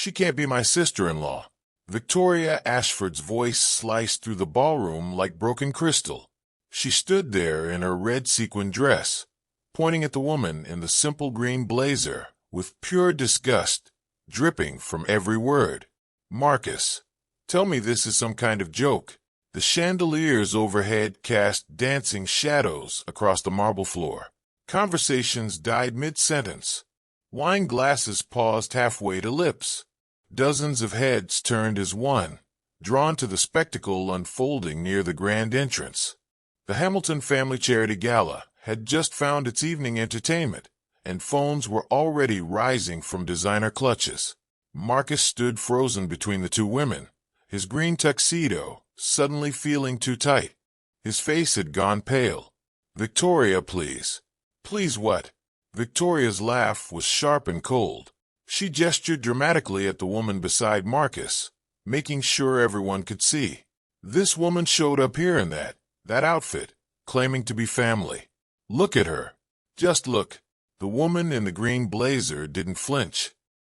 She can't be my sister-in-law. Victoria Ashford's voice sliced through the ballroom like broken crystal. She stood there in her red sequin dress, pointing at the woman in the simple green blazer, with pure disgust dripping from every word. Marcus, tell me this is some kind of joke. The chandeliers overhead cast dancing shadows across the marble floor. Conversations died mid-sentence. Wine glasses paused halfway to lips. Dozens of heads turned as one, drawn to the spectacle unfolding near the grand entrance. The Hamilton Family Charity Gala had just found its evening entertainment, and phones were already rising from designer clutches. Marcus stood frozen between the two women, his green tuxedo suddenly feeling too tight. His face had gone pale. Victoria, please. Please what? Victoria's laugh was sharp and cold. She gestured dramatically at the woman beside Marcus, making sure everyone could see. This woman showed up here in that outfit, claiming to be family. Look at her. Just look. The woman in the green blazer didn't flinch.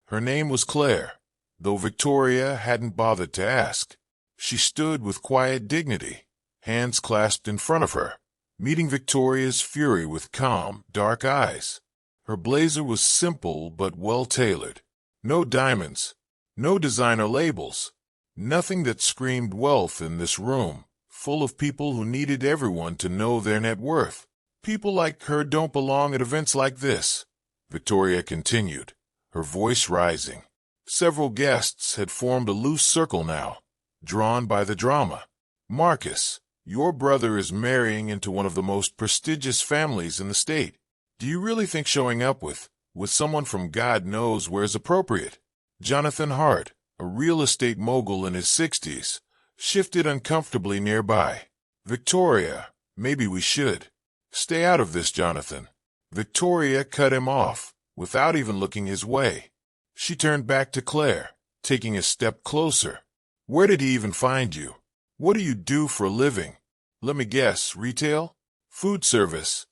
Her name was Claire, though Victoria hadn't bothered to ask. She stood with quiet dignity, hands clasped in front of her, meeting Victoria's fury with calm, dark eyes. Her blazer was simple but well-tailored. No diamonds, no designer labels, nothing that screamed wealth in this room, full of people who needed everyone to know their net worth. People like her don't belong at events like this, Victoria continued, her voice rising. Several guests had formed a loose circle now, drawn by the drama. Marcus, your brother is marrying into one of the most prestigious families in the state. Do you really think showing up with someone from God knows where is appropriate? Jonathan Hart, a real estate mogul in his 60s, shifted uncomfortably nearby. Victoria, maybe we should. Stay out of this, Jonathan. Victoria cut him off, without even looking his way. She turned back to Claire, taking a step closer. Where did he even find you? What do you do for a living? Let me guess, retail? Food service?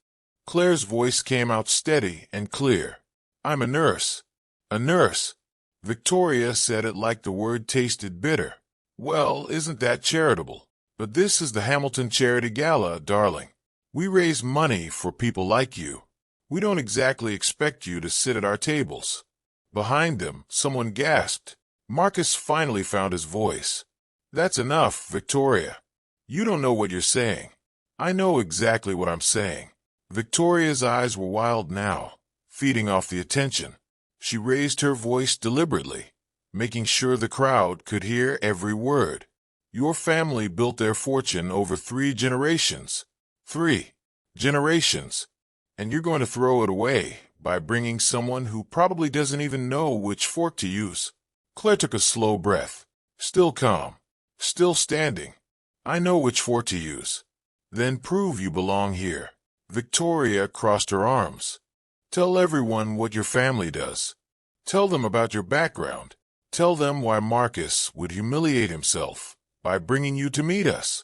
Claire's voice came out steady and clear. I'm a nurse. A nurse. Victoria said it like the word tasted bitter. Well, isn't that charitable? But this is the Hamilton Charity Gala, darling. We raise money for people like you. We don't exactly expect you to sit at our tables. Behind them, someone gasped. Marcus finally found his voice. That's enough, Victoria. You don't know what you're saying. I know exactly what I'm saying. Victoria's eyes were wild now, feeding off the attention. She raised her voice deliberately, making sure the crowd could hear every word. Your family built their fortune over 3 generations. 3 generations. And you're going to throw it away by bringing someone who probably doesn't even know which fork to use. Claire took a slow breath, still calm, still standing. I know which fork to use. Then prove you belong here. Victoria crossed her arms. Tell everyone what your family does. Tell them about your background. Tell them why Marcus would humiliate himself by bringing you to meet us.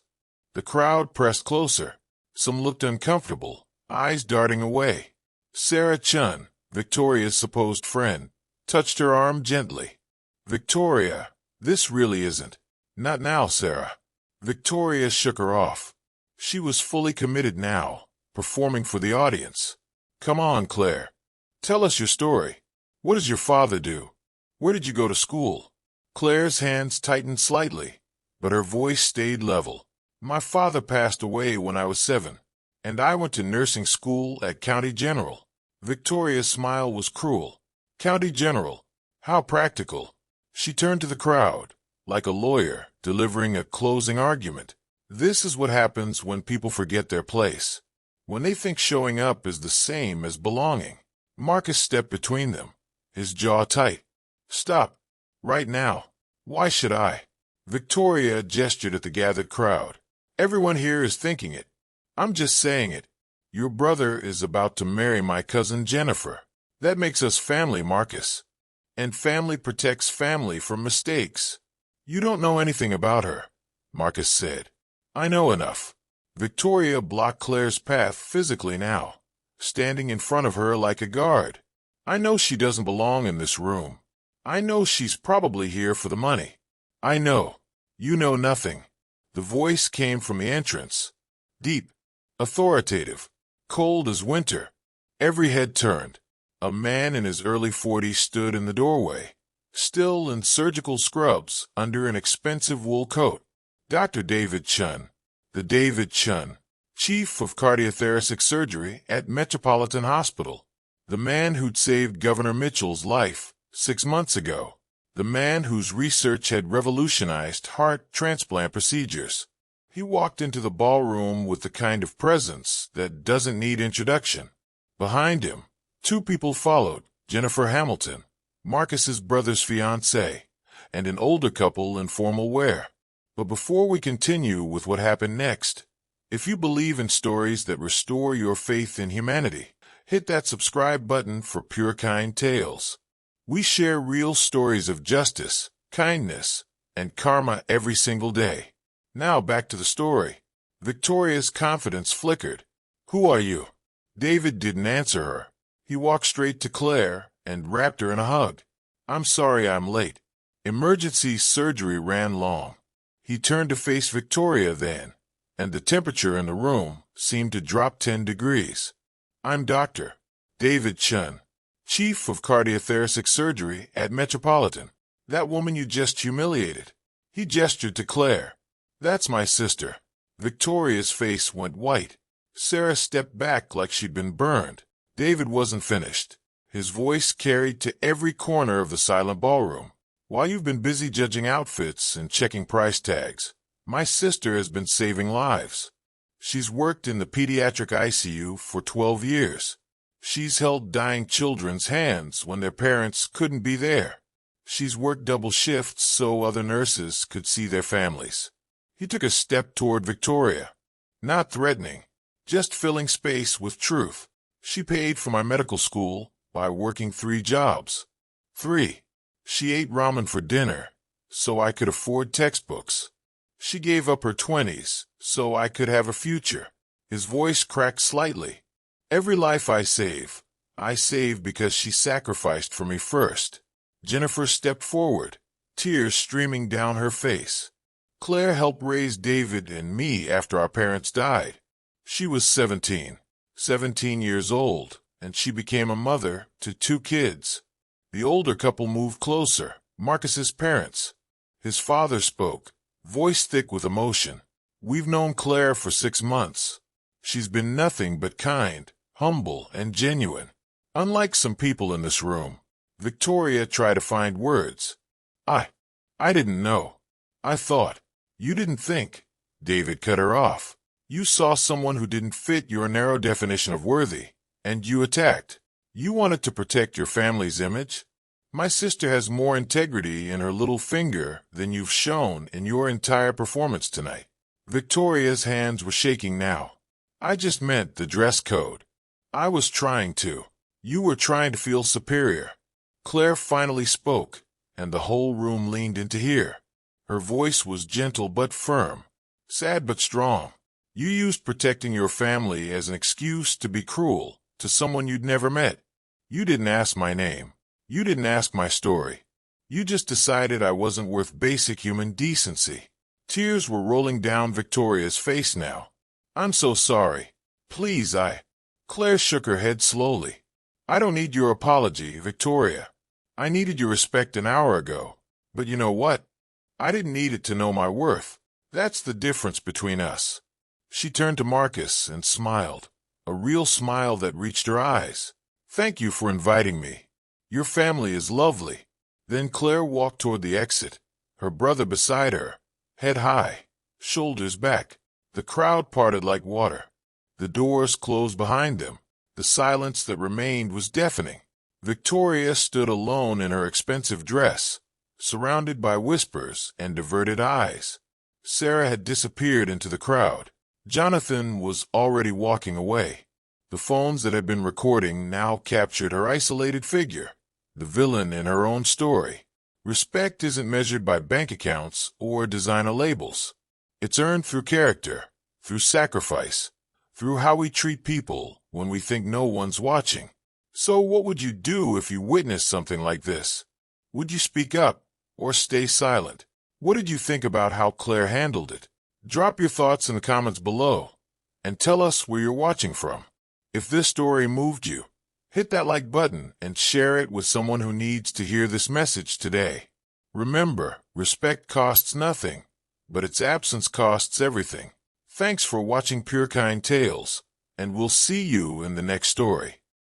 The crowd pressed closer. Some looked uncomfortable, eyes darting away. Sarah Chun, Victoria's supposed friend, touched her arm gently. Victoria, this really isn't. Not now, Sarah. Victoria shook her off. She was fully committed now, performing for the audience. Come on, Claire. Tell us your story. What does your father do? Where did you go to school? Claire's hands tightened slightly, but her voice stayed level. My father passed away when I was 7, and I went to nursing school at County General. Victoria's smile was cruel. County General. How practical. She turned to the crowd, like a lawyer delivering a closing argument. This is what happens when people forget their place. When they think showing up is the same as belonging. Marcus stepped between them, his jaw tight. Stop. Right now. Why should I? Victoria gestured at the gathered crowd. Everyone here is thinking it. I'm just saying it. Your brother is about to marry my cousin Jennifer. That makes us family, Marcus. And family protects family from mistakes. You don't know anything about her, Marcus said. I know enough. Victoria blocked Claire's path physically now, standing in front of her like a guard. I know she doesn't belong in this room. I know she's probably here for the money. I know. You know nothing. The voice came from the entrance. Deep, authoritative, cold as winter. Every head turned. A man in his early 40s stood in the doorway, still in surgical scrubs under an expensive wool coat. Dr. David Chun. The David Chun, chief of cardiothoracic surgery at Metropolitan Hospital. The man who'd saved Governor Mitchell's life 6 months ago. The man whose research had revolutionized heart transplant procedures. He walked into the ballroom with the kind of presence that doesn't need introduction. Behind him, 2 people followed, Jennifer Hamilton, Marcus's brother's fiancée, and an older couple in formal wear. But before we continue with what happened next, if you believe in stories that restore your faith in humanity, hit that subscribe button for PureKind Tales. We share real stories of justice, kindness, and karma every single day. Now back to the story. Victoria's confidence flickered. "Who are you?" David didn't answer her. He walked straight to Claire and wrapped her in a hug. "I'm sorry I'm late. Emergency surgery ran long." He turned to face Victoria then, and the temperature in the room seemed to drop 10 degrees. "I'm Dr. David Chun, chief of cardiothoracic surgery at Metropolitan. That woman you just humiliated." He gestured to Claire. "That's my sister." Victoria's face went white. Sarah stepped back like she'd been burned. David wasn't finished. His voice carried to every corner of the silent ballroom. "While you've been busy judging outfits and checking price tags, my sister has been saving lives. She's worked in the pediatric ICU for 12 years. She's held dying children's hands when their parents couldn't be there. She's worked double shifts so other nurses could see their families." He took a step toward Victoria. Not threatening, just filling space with truth. "She paid for my medical school by working 3 jobs. 3. She ate ramen for dinner so I could afford textbooks. She gave up her 20s so I could have a future." His voice cracked slightly. "Every life I save because she sacrificed for me first." Jennifer stepped forward, tears streaming down her face. "Claire helped raise David and me after our parents died. She was 17 years old, and she became a mother to 2 kids." The older couple moved closer, Marcus's parents. His father spoke, voice thick with emotion. "We've known Claire for 6 months. She's been nothing but kind, humble, and genuine. Unlike some people in this room." Victoria tried to find words. I didn't know. I thought." "You didn't think." David cut her off. "You saw someone who didn't fit your narrow definition of worthy, and you attacked. You wanted to protect your family's image. My sister has more integrity in her little finger than you've shown in your entire performance tonight." Victoria's hands were shaking now. "I just meant the dress code. I was trying to. You were trying to feel superior." Claire finally spoke, and the whole room leaned in to hear. Her voice was gentle but firm, sad but strong. "You used protecting your family as an excuse to be cruel to someone you'd never met. You didn't ask my name. You didn't ask my story. You just decided I wasn't worth basic human decency." Tears were rolling down Victoria's face now. "I'm so sorry. Please, Claire shook her head slowly. "I don't need your apology, Victoria. I needed your respect an hour ago. But you know what? I didn't need it to know my worth. That's the difference between us." She turned to Marcus and smiled, a real smile that reached her eyes. "Thank you for inviting me. Your family is lovely." Then Claire walked toward the exit, her brother beside her, head high, shoulders back. The crowd parted like water. The doors closed behind them. The silence that remained was deafening. Victoria stood alone in her expensive dress, surrounded by whispers and diverted eyes. Sarah had disappeared into the crowd. Jonathan was already walking away. The phones that had been recording now captured her isolated figure, the villain in her own story. Respect isn't measured by bank accounts or designer labels. It's earned through character, through sacrifice, through how we treat people when we think no one's watching. So what would you do if you witnessed something like this? Would you speak up or stay silent? What did you think about how Claire handled it? Drop your thoughts in the comments below and tell us where you're watching from. If this story moved you, hit that like button and share it with someone who needs to hear this message today. Remember, respect costs nothing, but its absence costs everything. Thanks for watching PureKind Tales, and we'll see you in the next story.